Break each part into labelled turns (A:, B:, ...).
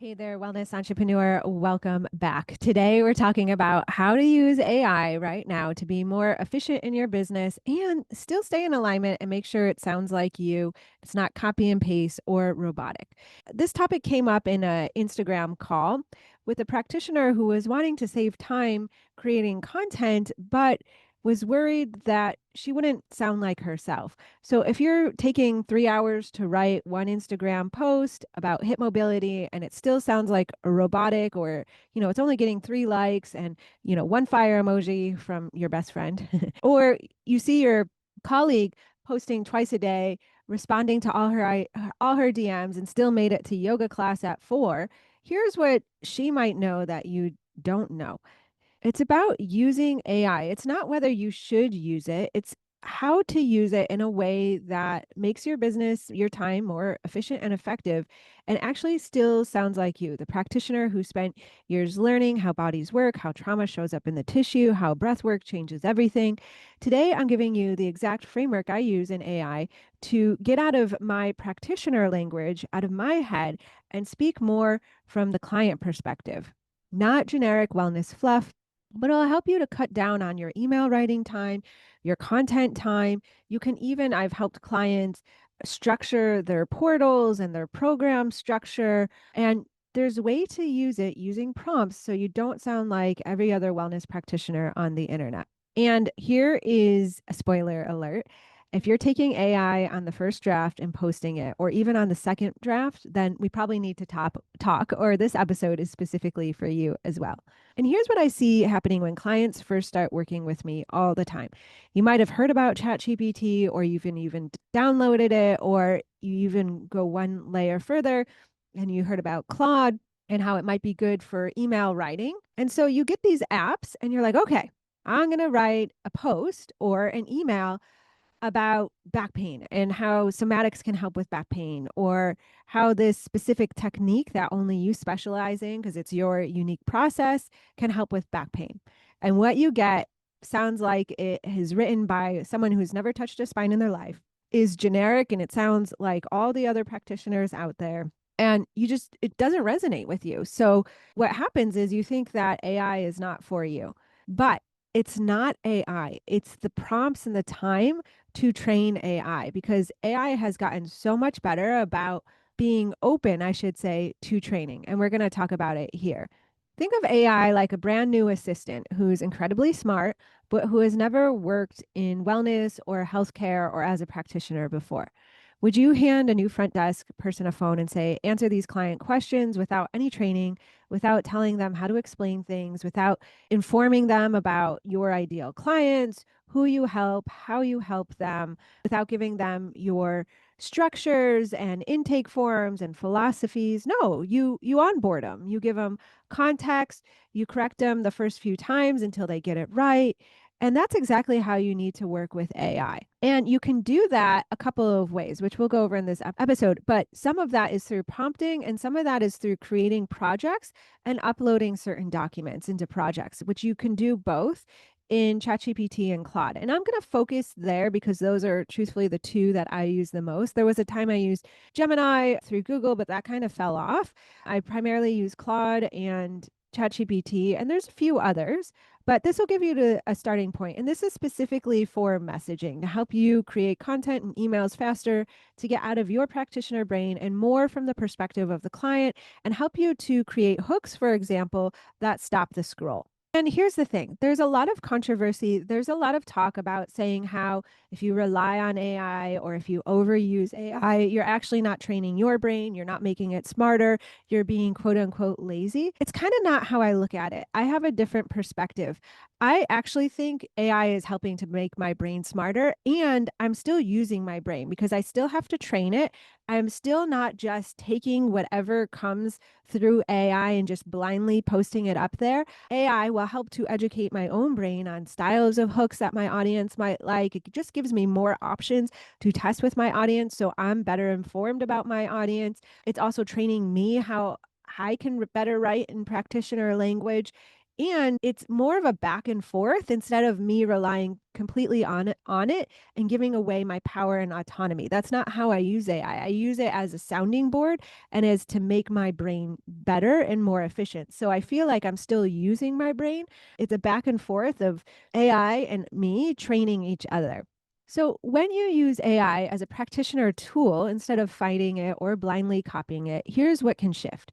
A: Hey there, wellness entrepreneur. Welcome back. Today, we're talking about how to use AI right now to be more efficient in your business and still stay in alignment and make sure it sounds like you. It's not copy and paste or robotic. This topic came up in an Instagram call with a practitioner who was wanting to save time creating content, but was worried that she wouldn't sound like herself. So if you're taking 3 hours to write one Instagram post about hip mobility and it still sounds like a robotic or, it's only getting 3 likes and, one fire emoji from your best friend, or you see your colleague posting twice a day, responding to all her DMs and still made it to yoga class at 4, here's what she might know that you don't know. It's about using AI. It's not whether you should use it, it's how to use it in a way that makes your business, your time more efficient and effective, and actually still sounds like you, the practitioner who spent years learning how bodies work, how trauma shows up in the tissue, how breath work changes everything. Today, I'm giving you the exact framework I use in AI to get out of my practitioner language, out of my head, and speak more from the client perspective. Not generic wellness fluff, but it'll help you to cut down on your email writing time, your content time. You can even, I've helped clients structure their portals and their program structure. And there's a way to use it using prompts so you don't sound like every other wellness practitioner on the internet. And here is a spoiler alert. If you're taking AI on the first draft and posting it, or even on the second draft, then we probably need to talk, or this episode is specifically for you as well. And here's what I see happening when clients first start working with me all the time. You might have heard about ChatGPT, or you've even downloaded it, or you even go one layer further and you heard about Claude and how it might be good for email writing. And so you get these apps and you're like, okay, I'm going to write a post or an email about back pain and how somatics can help with back pain, or how this specific technique that only you specialize in because it's your unique process can help with back pain. And what you get sounds like it is written by someone who's never touched a spine in their life, is generic, and it sounds like all the other practitioners out there. And it doesn't resonate with you. So what happens is you think that AI is not for you, but it's not AI. It's the prompts and the time to train AI, because AI has gotten so much better about being open, I should say, to training. And we're going to talk about it here. Think of AI like a brand new assistant who's incredibly smart, but who has never worked in wellness or healthcare or as a practitioner before. Would you hand a new front desk person a phone and say, answer these client questions without any training, without telling them how to explain things, without informing them about your ideal clients, who you help, how you help them, without giving them your structures and intake forms and philosophies? No, you onboard them. You give them context, you correct them the first few times until they get it right. And that's exactly how you need to work with AI. And you can do that a couple of ways, which we'll go over in this episode. But some of that is through prompting, and some of that is through creating projects and uploading certain documents into projects, which you can do both in ChatGPT and Claude. And I'm going to focus there because those are truthfully the two that I use the most. There was a time I used Gemini through Google, but that kind of fell off. I primarily use Claude and ChatGPT, and there's a few others, but this will give you a starting point. And this is specifically for messaging to help you create content and emails faster, to get out of your practitioner brain and more from the perspective of the client, and help you to create hooks, for example, that stop the scroll. And here's the thing, there's a lot of controversy. There's a lot of talk about saying how if you rely on AI or if you overuse AI, you're actually not training your brain, you're not making it smarter, you're being quote unquote lazy. It's kind of not how I look at it. I have a different perspective. I actually think AI is helping to make my brain smarter, and I'm still using my brain because I still have to train it. I'm still not just taking whatever comes through AI and just blindly posting it up there. AI will help to educate my own brain on styles of hooks that my audience might like. It just gives me more options to test with my audience so I'm better informed about my audience. It's also training me how I can better write in practitioner language. And it's more of a back and forth instead of me relying completely on it and giving away my power and autonomy. That's not how I use AI. I use it as a sounding board and as to make my brain better and more efficient. So I feel like I'm still using my brain. It's a back and forth of AI and me training each other. So, when you use AI as a practitioner tool instead of fighting it or blindly copying it, here's what can shift.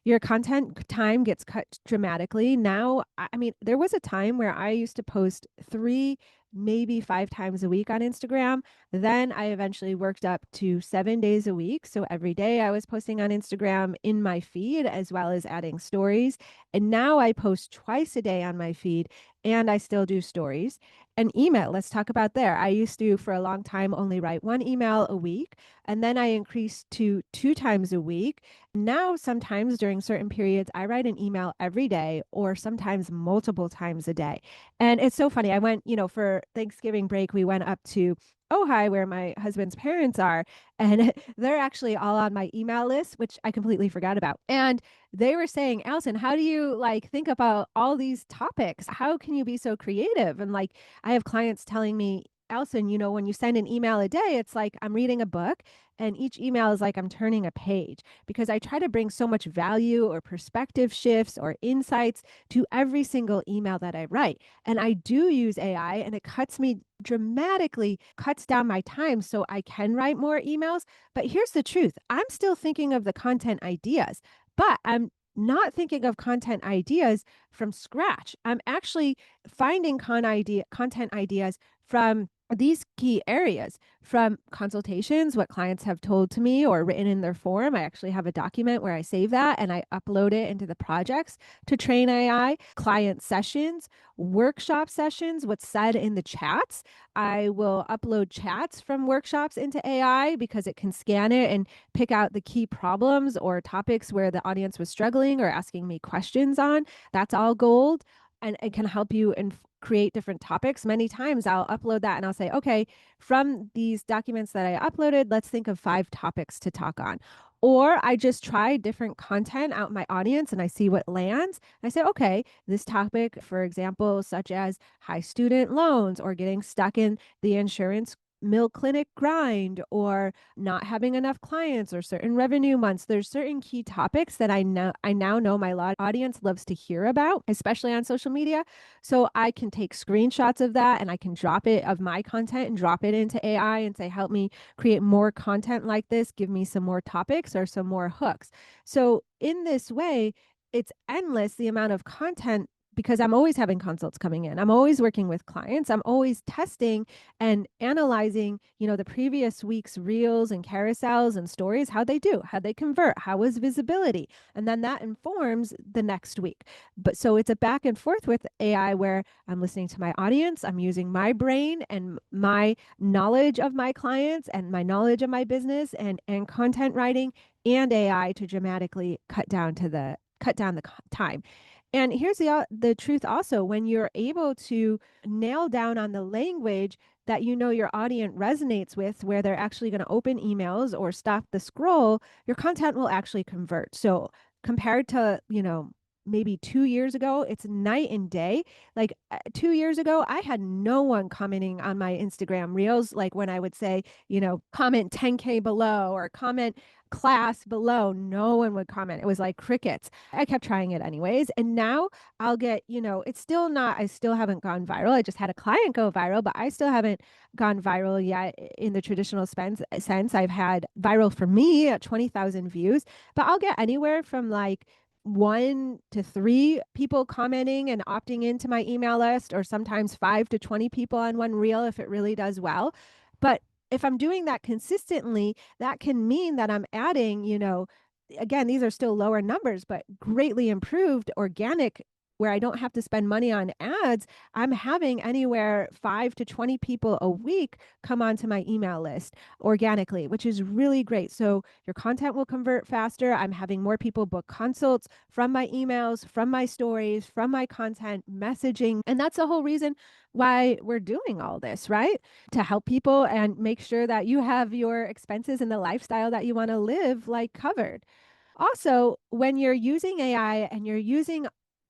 A: Your content time gets cut dramatically. Now, I mean, there was a time where I used to post three, maybe five times a week on Instagram. Then I eventually worked up to 7 days a week. So every day I was posting on Instagram in my feed as well as adding stories. And now I post twice a day on my feed and I still do stories. And email, let's talk about there. I used to, for a long time, only write one email a week. And then I increased to two times a week. Now, sometimes during certain periods, I write an email every day or sometimes multiple times a day. And it's so funny. I went, for Thanksgiving break, we went up to Ojai, where my husband's parents are, and they're actually all on my email list, which I completely forgot about. And they were saying, Allison, how do you like think about all these topics? How can you be so creative? And like, I have clients telling me, Allison, when you send an email a day, it's like I'm reading a book and each email is like I'm turning a page because I try to bring so much value or perspective shifts or insights to every single email that I write. And I do use AI and it dramatically cuts down my time so I can write more emails. But here's the truth. I'm still thinking of the content ideas, but I'm not thinking of content ideas from scratch. I'm actually finding content ideas from these key areas, from consultations, what clients have told to me or written in their form. I actually have a document where I save that and I upload it into the projects to train AI, client sessions, workshop sessions, what's said in the chats. I will upload chats from workshops into AI because it can scan it and pick out the key problems or topics where the audience was struggling or asking me questions on. That's all gold. And it can help you create different topics. Many times I'll upload that and I'll say, okay, from these documents that I uploaded, let's think of 5 topics to talk on. Or I just try different content out in my audience and I see what lands. I say, okay, this topic, for example, such as high student loans or getting stuck in the insurance mill clinic grind or not having enough clients or certain revenue months. There's certain key topics that I now know my audience loves to hear about, especially on social media. So I can take screenshots of that and I can drop it of my content and drop it into AI and say, help me create more content like this, give me some more topics or some more hooks. So in this way, it's endless the amount of content because I'm always having consults coming in. I'm always working with clients. I'm always testing and analyzing, the previous week's reels and carousels and stories, how they do, how they convert, how was visibility. And then that informs the next week. But so it's a back and forth with AI where I'm listening to my audience, I'm using my brain and my knowledge of my clients and my knowledge of my business and content writing and AI to dramatically cut down the time. And here's the truth also, when you're able to nail down on the language that your audience resonates with, where they're actually going to open emails or stop the scroll, your content will actually convert. So compared to, maybe 2 years ago, it's night and day. Like 2 years ago, I had no one commenting on my Instagram reels. Like when I would say, comment 10K below or comment class below, no one would comment. It was like crickets. I kept trying it anyways. And now I'll get, it's still not, I still haven't gone viral. I just had a client go viral, but I still haven't gone viral yet in the traditional sense. I've had viral for me at 20,000 views, but I'll get anywhere from like 1 to 3 people commenting and opting into my email list, or sometimes 5 to 20 people on one reel if it really does well. But if I'm doing that consistently, that can mean that I'm adding, again, these are still lower numbers, but greatly improved organic where I don't have to spend money on ads. I'm having anywhere 5 to 20 people a week come onto my email list organically, which is really great. So your content will convert faster. I'm having more people book consults from my emails, from my stories, from my content messaging. And that's the whole reason why we're doing all this, right? To help people and make sure that you have your expenses and the lifestyle that you want to live like covered. Also, when you're using AI and you're using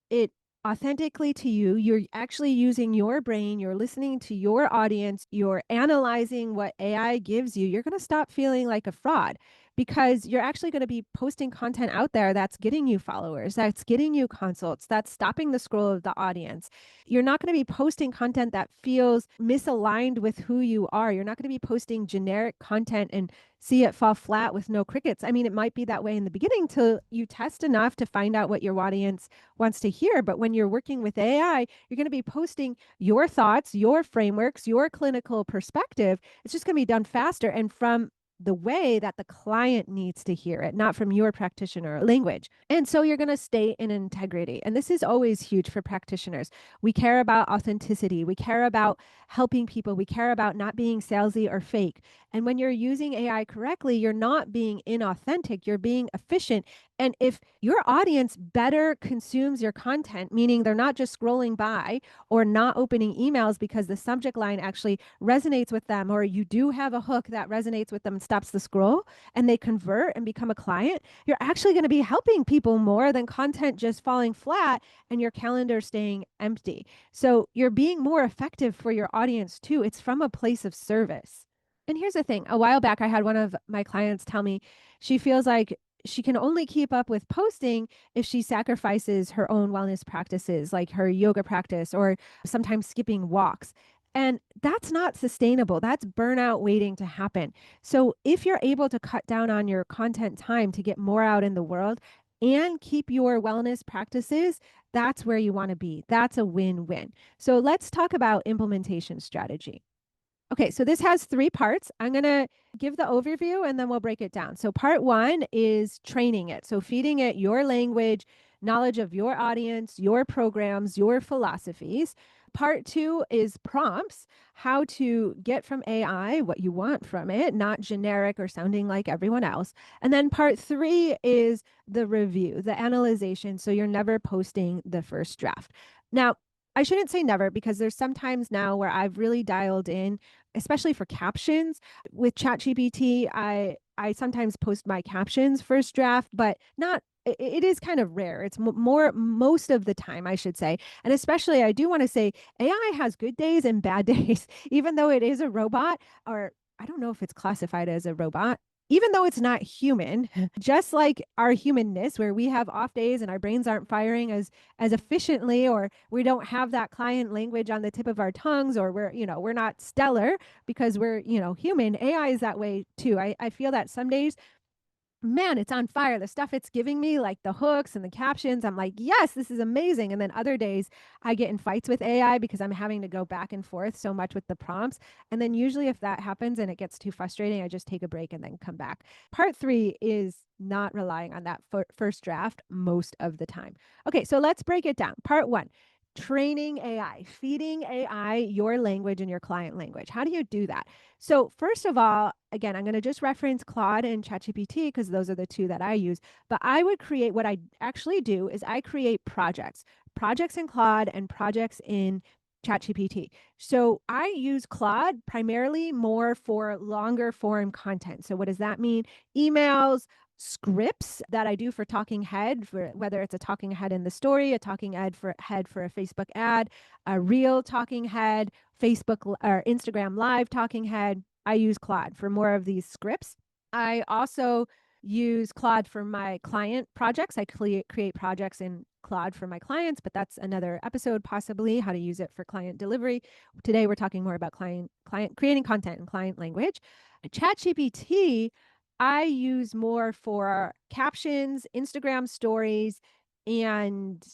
A: it authentically to you. You're actually using your brain, you're listening to your audience, you're analyzing what AI gives you. You're going to stop feeling like a fraud because you're actually going to be posting content out there that's getting you followers, that's getting you consults, that's stopping the scroll of the audience. You're not going to be posting content that feels misaligned with who you are. You're not going to be posting generic content and see it fall flat with no crickets. I mean, it might be that way in the beginning till you test enough to find out what your audience wants to hear. But when you're working with AI, you're going to be posting your thoughts, your frameworks, your clinical perspective. It's just going to be done faster and from the way that the client needs to hear it, not from your practitioner language. And so you're going to stay in integrity. And this is always huge for practitioners. We care about authenticity. We care about helping people. We care about not being salesy or fake. And when you're using AI correctly, you're not being inauthentic, you're being efficient. And if your audience better consumes your content, meaning they're not just scrolling by or not opening emails because the subject line actually resonates with them, or you do have a hook that resonates with them and stops the scroll, and they convert and become a client, you're actually going to be helping people more than content just falling flat and your calendar staying empty. So you're being more effective for your audience too. It's from a place of service. And here's the thing, a while back, I had one of my clients tell me she feels like she can only keep up with posting if she sacrifices her own wellness practices, like her yoga practice or sometimes skipping walks. And that's not sustainable. That's burnout waiting to happen. So, if you're able to cut down on your content time to get more out in the world and keep your wellness practices, that's where you want to be. That's a win win. So, let's talk about implementation strategy. Okay, so this has three parts. I'm going to give the overview and then we'll break it down. So, part one is training it. So, feeding it your language, knowledge of your audience, your programs, your philosophies. Part two is prompts, how to get from AI what you want from it, not generic or sounding like everyone else. And then part three is the review, the analyzation. So, you're never posting the first draft. Now, I shouldn't say never because there's sometimes now where I've really dialed in, especially for captions with ChatGPT. I sometimes post my captions first draft, but not. It is kind of rare. It's more most of the time, I should say. And especially, I do want to say AI has good days and bad days, even though it is a robot, or I don't know if it's classified as a robot. Even though it's not human, just like our humanness, where we have off days and our brains aren't firing as efficiently, or we don't have that client language on the tip of our tongues, or we're not stellar because we're human. AI is that way too. I feel that some days, man, it's on fire. The stuff it's giving me, like the hooks and the captions, I'm like, yes, this is amazing. And then other days I get in fights with AI because I'm having to go back and forth so much with the prompts. And then usually if that happens and it gets too frustrating, I just take a break and then come back. Part three is not relying on that first draft most of the time. Okay, so let's break it down. Part one, training AI, feeding AI your language and your client language. How do you do that? So, first of all, again, I'm going to just reference Claude and ChatGPT because those are the two that I use. But I would create what I actually do is I create projects in Claude and projects in ChatGPT. So I use Claude primarily more for longer form content. So what does that mean? Emails, scripts that I do for talking head, for whether it's a talking head in the story, a talking head for a Facebook ad, a real talking head, Facebook or Instagram live talking head. I use Claude for more of these scripts. I also use Claude for my client projects. I create projects in Claude for my clients, but that's another episode, possibly how to use it for client delivery. Today we're talking more about client creating content in client language. ChatGPT I use more for captions, Instagram stories, and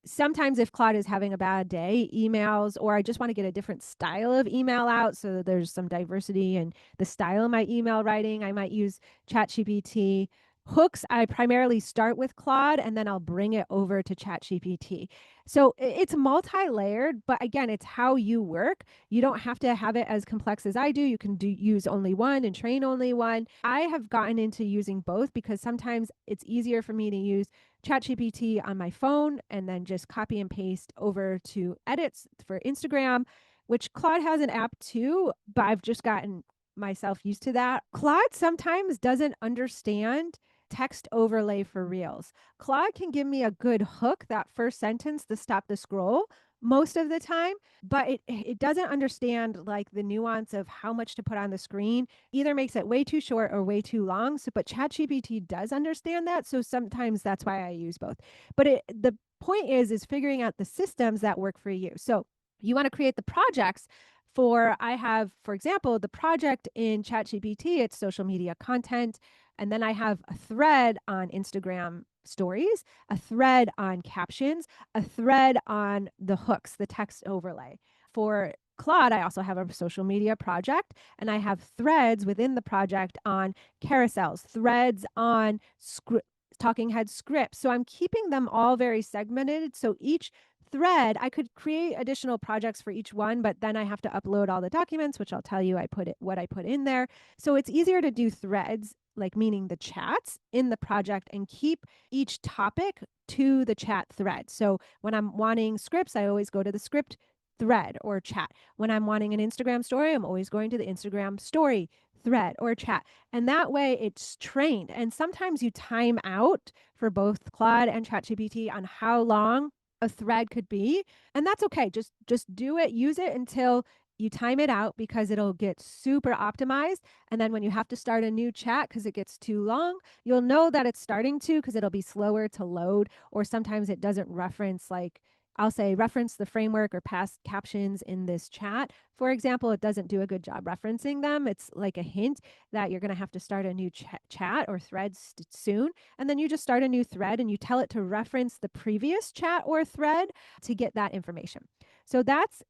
A: sometimes if Claude is having a bad day, emails, or I just want to get a different style of email out so there's some diversity in the style of my email writing, I might use ChatGPT. Hooks, I primarily start with Claude and then I'll bring it over to ChatGPT. So it's multi-layered, but again, it's how you work. You don't have to have it as complex as I do. You can use only one and train only one. I have gotten into using both because sometimes it's easier for me to use ChatGPT on my phone and then just copy and paste over to edits for Instagram, which Claude has an app too, but I've just gotten myself used to that. Claude sometimes doesn't understand text overlay for reels. Claude can give me a good hook, that first sentence to stop the scroll most of the time, but it doesn't understand like the nuance of how much to put on the screen. Either makes it way too short or way too long. So, but ChatGPT does understand that. So sometimes that's why I use both. But the point is figuring out the systems that work for you. So you want to create the projects for, I have, for example, the project in ChatGPT, it's social media content. And then I have a thread on Instagram stories, a thread on captions, a thread on the hooks, the text overlay. For Claude, I also have a social media project, and I have threads within the project on carousels, threads on talking head scripts. So I'm keeping them all very segmented. So each thread, I could create additional projects for each one, but then I have to upload all the documents, which I'll tell you what I put in there. So it's easier to do threads, like meaning the chats in the project, and keep each topic to the chat thread. So when I'm wanting scripts, I always go to the script thread or chat. When I'm wanting an Instagram story, I'm always going to the Instagram story thread or chat. And that way it's trained. And sometimes you time out for both Claude and ChatGPT on how long a thread could be, and that's okay. Just do it, use it until you time it out, because it'll get super optimized. And then when you have to start a new chat because it gets too long, you'll know that it's starting to, because it'll be slower to load, or sometimes it doesn't reference, like I'll say reference the framework or past captions in this chat. For example, it doesn't do a good job referencing them. It's like a hint that you're going to have to start a new chat or thread soon. And then you just start a new thread and you tell it to reference the previous chat or thread to get that information. So that's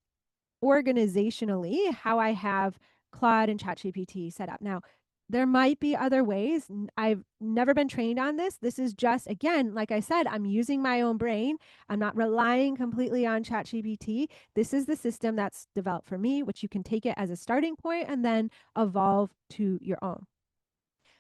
A: organizationally how I have Claude and ChatGPT set up. Now, there might be other ways. I've never been trained on this. This is just, again, like I said, I'm using my own brain. I'm not relying completely on ChatGPT. This is the system that's developed for me, which you can take it as a starting point and then evolve to your own.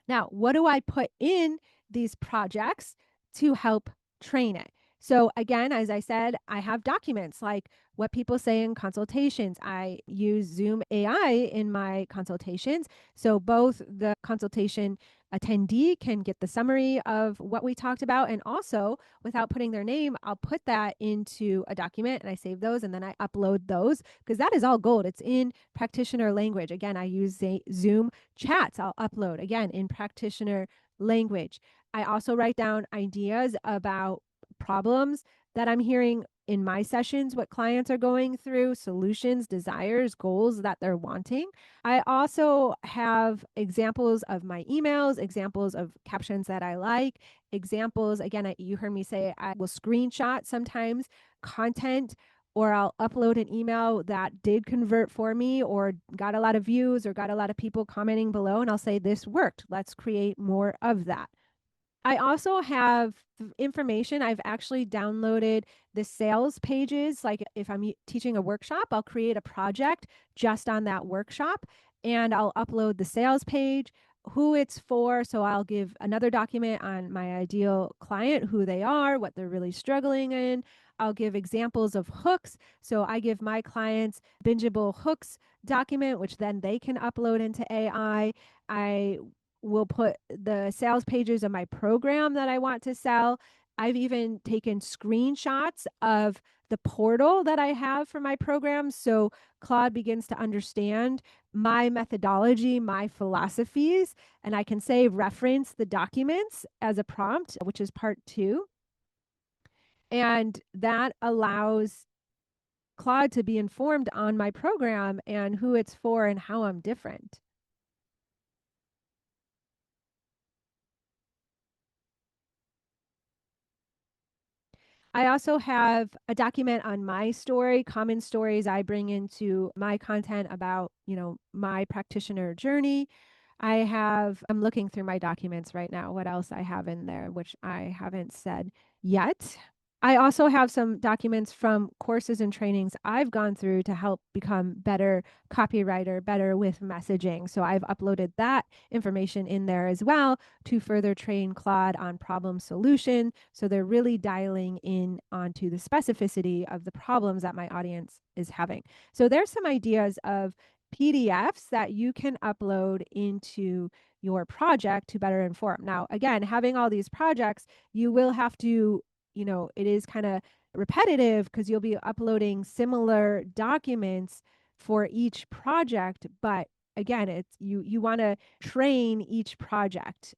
A: Now, what do I put in these projects to help train it? So, again, as I said, I have documents like what people say in consultations. I use Zoom AI in my consultations. So, both the consultation attendee can get the summary of what we talked about. And also, without putting their name, I'll put that into a document and I save those and then I upload those, because that is all gold. It's in practitioner language. Again, I use Zoom chats. I'll upload again in practitioner language. I also write down ideas about problems that I'm hearing in my sessions, what clients are going through, solutions, desires, goals that they're wanting. I also have examples of my emails, examples of captions that I like, examples. Again, you heard me say I will screenshot sometimes content, or I'll upload an email that did convert for me or got a lot of views or got a lot of people commenting below, and I'll say, this worked. Let's create more of that. I also have information. I've actually downloaded the sales pages. Like if I'm teaching a workshop, I'll create a project just on that workshop and I'll upload the sales page, who it's for. So I'll give another document on my ideal client, who they are, what they're really struggling in. I'll give examples of hooks. So I give my clients bingeable hooks document, which then they can upload into AI. I will put the sales pages of my program that I want to sell. I've even taken screenshots of the portal that I have for my program. So Claude begins to understand my methodology, my philosophies, and I can say reference the documents as a prompt, which is part 2. And that allows Claude to be informed on my program and who it's for and how I'm different. I also have a document on my story, common stories I bring into my content about, my practitioner journey. I'm looking through my documents right now, what else I have in there, which I haven't said yet. I also have some documents from courses and trainings I've gone through to help become better copywriter, better with messaging. So I've uploaded that information in there as well to further train Claude on problem solution. So they're really dialing in onto the specificity of the problems that my audience is having. So there's some ideas of PDFs that you can upload into your project to better inform. Now, again, having all these projects, you will have to, it is kind of repetitive because you'll be uploading similar documents for each project, but again, it's you want to train each project.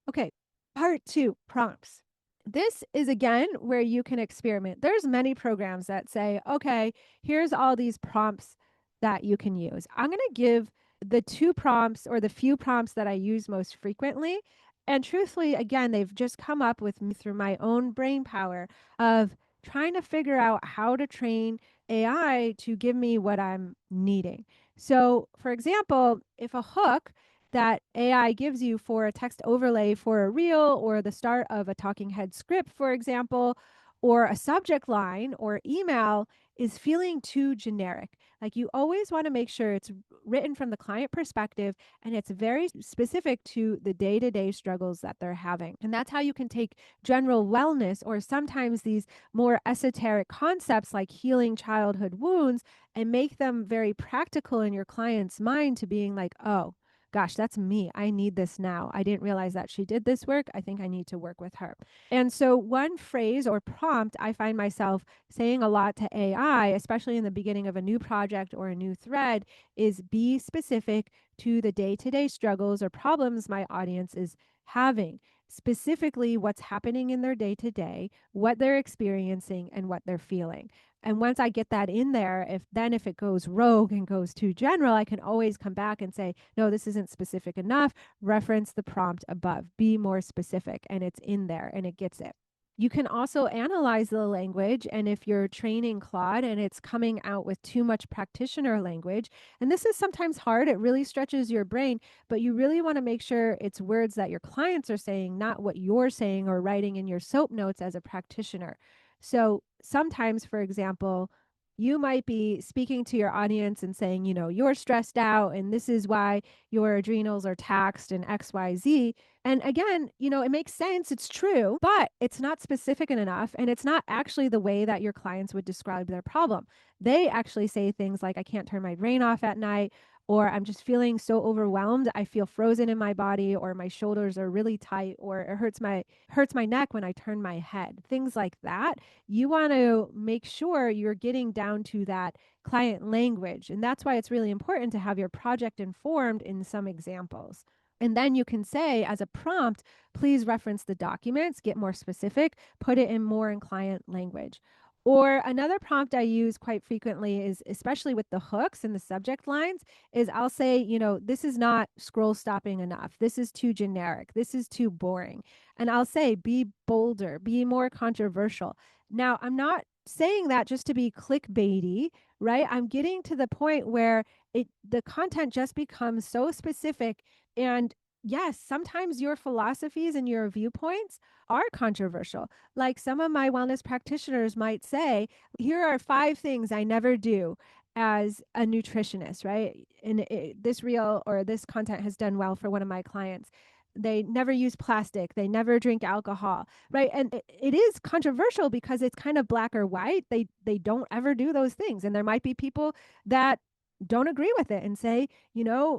A: Okay, part two, prompts. This is again where you can experiment. There's many programs that say, okay, here's all these prompts that you can use. I'm going to give the two prompts or the few prompts that I use most frequently. And truthfully, again, they've just come up with me through my own brain power of trying to figure out how to train AI to give me what I'm needing. So, for example, if a hook that AI gives you for a text overlay for a reel or the start of a talking head script, for example, or a subject line or email is feeling too generic. Like you always want to make sure it's written from the client perspective and it's very specific to the day to day struggles that they're having. And that's how you can take general wellness or sometimes these more esoteric concepts like healing childhood wounds and make them very practical in your client's mind to being like, oh, gosh, that's me. I need this now. I didn't realize that she did this work. I think I need to work with her. And so, one phrase or prompt I find myself saying a lot to AI, especially in the beginning of a new project or a new thread, is be specific to the day to day struggles or problems my audience is having. Specifically, what's happening in their day to day, what they're experiencing, and what they're feeling. And once I get that in there, if it goes rogue and goes too general, I can always come back and say, no, this isn't specific enough. Reference the prompt above. Be more specific. And it's in there and it gets it. You can also analyze the language. And if you're training Claude and it's coming out with too much practitioner language, and this is sometimes hard, it really stretches your brain, but you really want to make sure it's words that your clients are saying, not what you're saying or writing in your soap notes as a practitioner. So sometimes, for example, you might be speaking to your audience and saying, you're stressed out and this is why your adrenals are taxed and XYZ. And again, it makes sense. It's true, but it's not specific enough. And it's not actually the way that your clients would describe their problem. They actually say things like, I can't turn my brain off at night, or I'm just feeling so overwhelmed. I feel frozen in my body, or my shoulders are really tight, or it hurts my neck when I turn my head. Things like that. You want to make sure you're getting down to that client language. And that's why it's really important to have your project informed in some examples. And then you can say, as a prompt, please reference the documents, get more specific, put it in more in client language. Or another prompt I use quite frequently is, especially with the hooks and the subject lines, is I'll say, this is not scroll stopping enough. This is too generic. This is too boring. And I'll say, be bolder, be more controversial. Now, I'm not saying that just to be clickbaity, right? I'm getting to the point where the content just becomes so specific. And yes, sometimes your philosophies and your viewpoints are controversial. Like some of my wellness practitioners might say, here are 5 things I never do as a nutritionist, right? And this reel or this content has done well for one of my clients. They never use plastic. They never drink alcohol, right? And it is controversial because it's kind of black or white. They don't ever do those things. And there might be people that don't agree with it and say,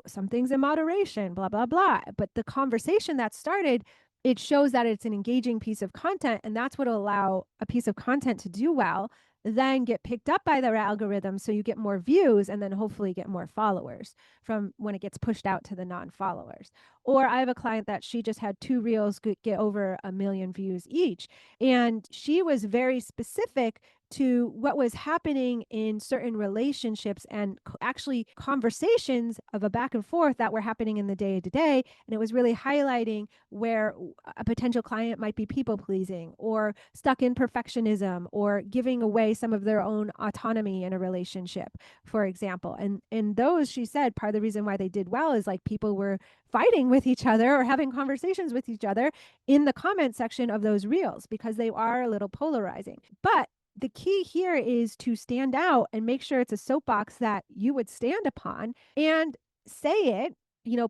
A: some things in moderation, blah, blah, blah. But the conversation that started, it shows that it's an engaging piece of content. And that's what will allow a piece of content to do well, then get picked up by their algorithm. So you get more views and then hopefully get more followers from when it gets pushed out to the non-followers. Or I have a client that she just had 2 reels get over 1 million views each. And she was very specific to what was happening in certain relationships and actually conversations of a back and forth that were happening in the day to day. And it was really highlighting where a potential client might be people pleasing or stuck in perfectionism or giving away some of their own autonomy in a relationship, for example. And in those, she said part of the reason why they did well is like people were fighting with each other or having conversations with each other in the comment section of those reels because they are a little polarizing. But the key here is to stand out and make sure it's a soapbox that you would stand upon and say it,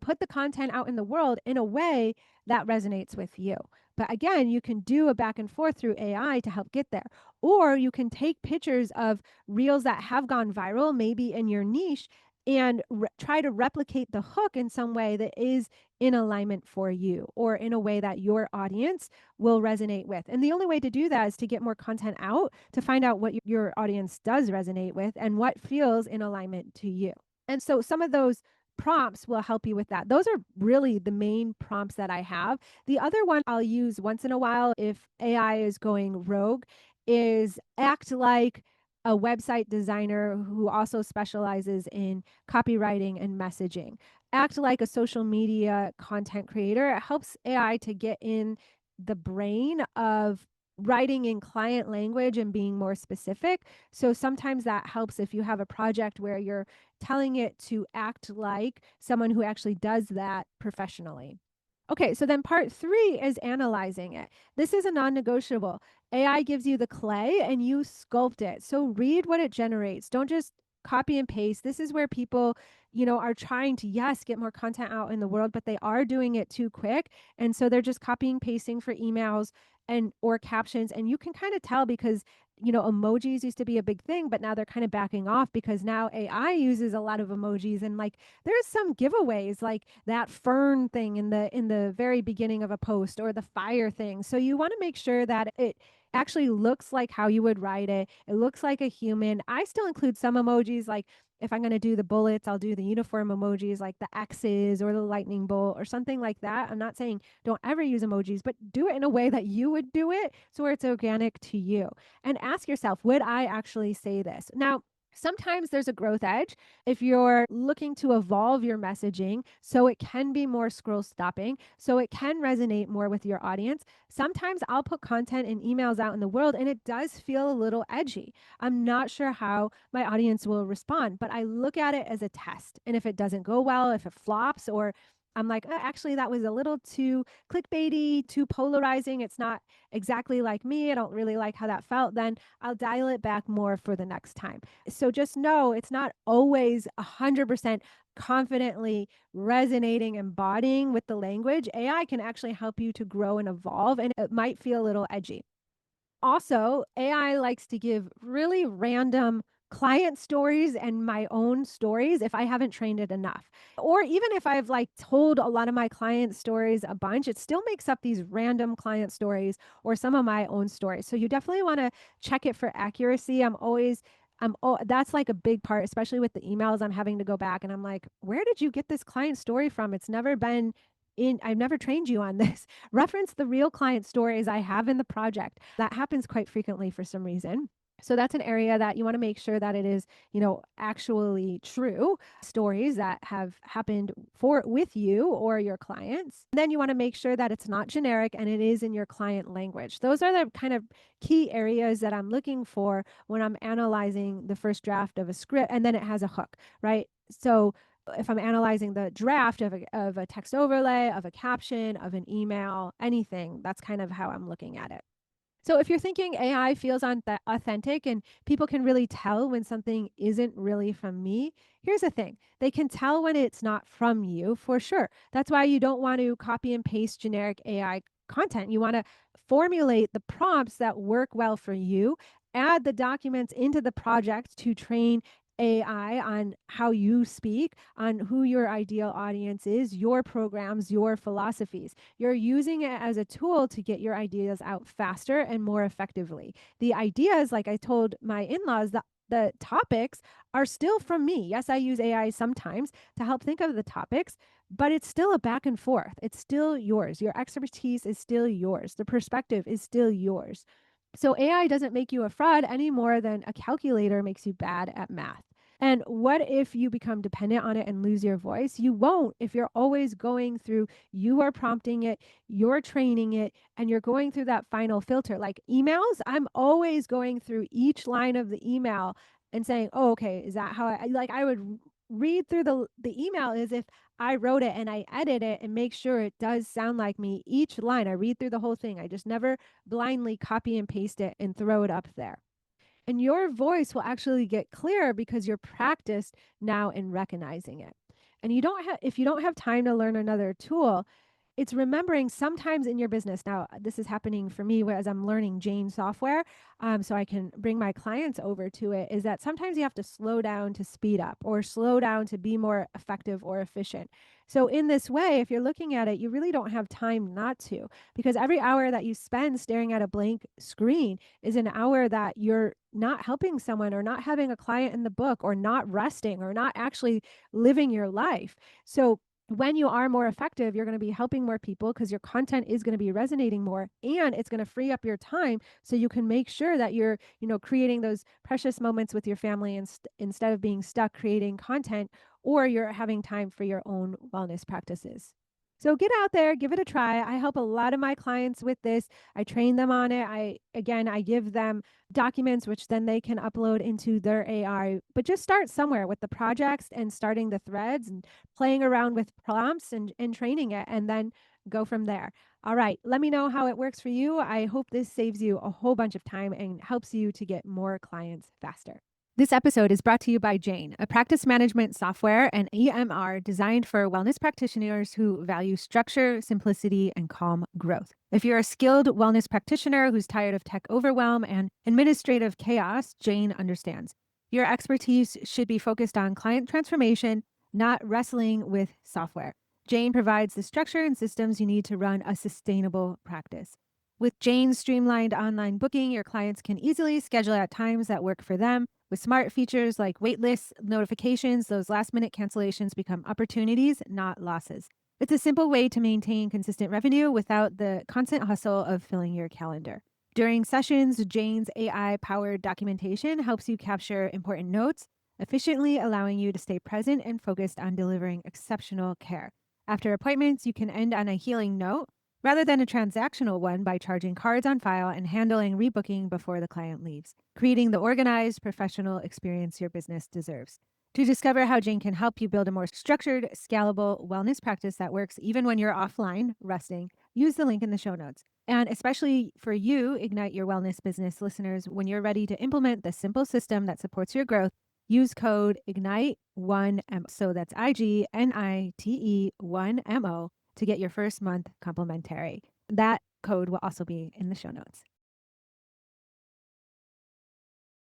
A: put the content out in the world in a way that resonates with you. But again, you can do a back and forth through AI to help get there. Or you can take pictures of reels that have gone viral, maybe in your niche, and try to replicate the hook in some way that is in alignment for you or in a way that your audience will resonate with. And the only way to do that is to get more content out to find out what your audience does resonate with and what feels in alignment to you. And so some of those prompts will help you with that. Those are really the main prompts that I have. The other one I'll use once in a while if AI is going rogue is act like a website designer who also specializes in copywriting and messaging. Act like a social media content creator. It helps AI to get in the brain of writing in client language and being more specific. So sometimes that helps if you have a project where you're telling it to act like someone who actually does that professionally. Okay, so then part 3 is analyzing it. This is a non-negotiable. AI gives you the clay and you sculpt it. So read what it generates. Don't just copy and paste. This is where people, are trying to, yes, get more content out in the world, but they are doing it too quick. And so they're just copying, pasting for emails and or captions. And you can kind of tell because emojis used to be a big thing, but now they're kind of backing off because now AI uses a lot of emojis and like there's some giveaways like that fern thing in the very beginning of a post or the fire thing. So you want to make sure that it actually looks like how you would write it. It looks like a human. I still include some emojis like if I'm going to do the bullets, I'll do the uniform emojis like the X's or the lightning bolt or something like that. I'm not saying don't ever use emojis, but do it in a way that you would do it so where it's organic to you. And ask yourself, would I actually say this? Now, sometimes there's a growth edge if you're looking to evolve your messaging so it can be more scroll stopping, so it can resonate more with your audience. Sometimes I'll put content and emails out in the world and it does feel a little edgy. I'm not sure how my audience will respond, but I look at it as a test. And if it doesn't go well, if it flops, or I'm like, actually, that was a little too clickbaity, too polarizing. It's not exactly like me. I don't really like how that felt. Then I'll dial it back more for the next time. So just know it's not always 100% confidently resonating, embodying with the language. AI can actually help you to grow and evolve, and it might feel a little edgy. Also, AI likes to give really random client stories and my own stories if I haven't trained it enough. Or even if I've like told a lot of my client stories a bunch, it still makes up these random client stories or some of my own stories. So you definitely want to check it for accuracy. That's like a big part, especially with the emails. I'm having to go back and I'm like, where did you get this client story from? I've never trained you on this. Reference the real client stories I have in the project. That happens quite frequently for some reason. So that's an area that you want to make sure that it is, actually true stories that have happened for with you or your clients. And then you want to make sure that it's not generic and it is in your client language. Those are the kind of key areas that I'm looking for when I'm analyzing the first draft of a script, and then it has a hook, right? So if I'm analyzing the draft of a text overlay, of a caption, of an email, anything, that's kind of how I'm looking at it. So if you're thinking AI feels authentic and people can really tell when something isn't really from me, here's the thing. They can tell when it's not from you for sure. That's why you don't want to copy and paste generic AI content. You want to formulate the prompts that work well for you, add the documents into the project to train AI on how you speak, on who your ideal audience is, your programs, your philosophies. You're using it as a tool to get your ideas out faster and more effectively. The ideas, like I told my in-laws, the topics are still from me. Yes, I use AI sometimes to help think of the topics, but it's still a back and forth. It's still yours. Your expertise is still yours. The perspective is still yours. So AI doesn't make you a fraud any more than a calculator makes you bad at math. And what if you become dependent on it and lose your voice? You won't if you're always going through, you are prompting it, you're training it, and you're going through that final filter. Like emails, I'm always going through each line of the email and saying, oh, okay, is that how I would read through the email as if I wrote it and I edit it and make sure it does sound like me. Each line, I read through the whole thing. I just never blindly copy and paste it and throw it up there. And your voice will actually get clearer because you're practiced now in recognizing it. And you don't have if you don't have time to learn another tool, it's remembering sometimes in your business. Now, this is happening for me as I'm learning Jane software, so I can bring my clients over to it, is that sometimes you have to slow down to speed up or slow down to be more effective or efficient. So, in this way, if you're looking at it, you really don't have time not to, because every hour that you spend staring at a blank screen is an hour that you're not helping someone or not having a client in the book or not resting or not actually living your life. So, when you are more effective, you're going to be helping more people because your content is going to be resonating more, and it's going to free up your time so you can make sure that you're, creating those precious moments with your family instead of being stuck creating content, or you're having time for your own wellness practices. So get out there, give it a try. I help a lot of my clients with this. I train them on it. I give them documents which then they can upload into their AI. But just start somewhere with the projects and starting the threads and playing around with prompts and training it, and then go from there. All right, let me know how it works for you. I hope this saves you a whole bunch of time and helps you to get more clients faster. This episode is brought to you by Jane, a practice management software and EMR designed for wellness practitioners who value structure, simplicity, and calm growth. If you're a skilled wellness practitioner who's tired of tech overwhelm and administrative chaos, Jane understands. Your expertise should be focused on client transformation, not wrestling with software. Jane provides the structure and systems you need to run a sustainable practice. With Jane's streamlined online booking, your clients can easily schedule at times that work for them. With smart features like waitlist notifications, those last minute cancellations become opportunities, not losses. It's a simple way to maintain consistent revenue without the constant hustle of filling your calendar. During sessions, Jane's AI powered documentation helps you capture important notes, efficiently allowing you to stay present and focused on delivering exceptional care. After appointments, you can end on a healing note rather than a transactional one by charging cards on file and handling rebooking before the client leaves, creating the organized, professional experience your business deserves. To discover how Jane can help you build a more structured, scalable wellness practice that works even when you're offline, resting, use the link in the show notes. And especially for you, Ignite Your Wellness Business listeners, when you're ready to implement the simple system that supports your growth, use code IGNITE1MO. So that's IGNITE1MO to get your first month complimentary. That code will also be in the show notes.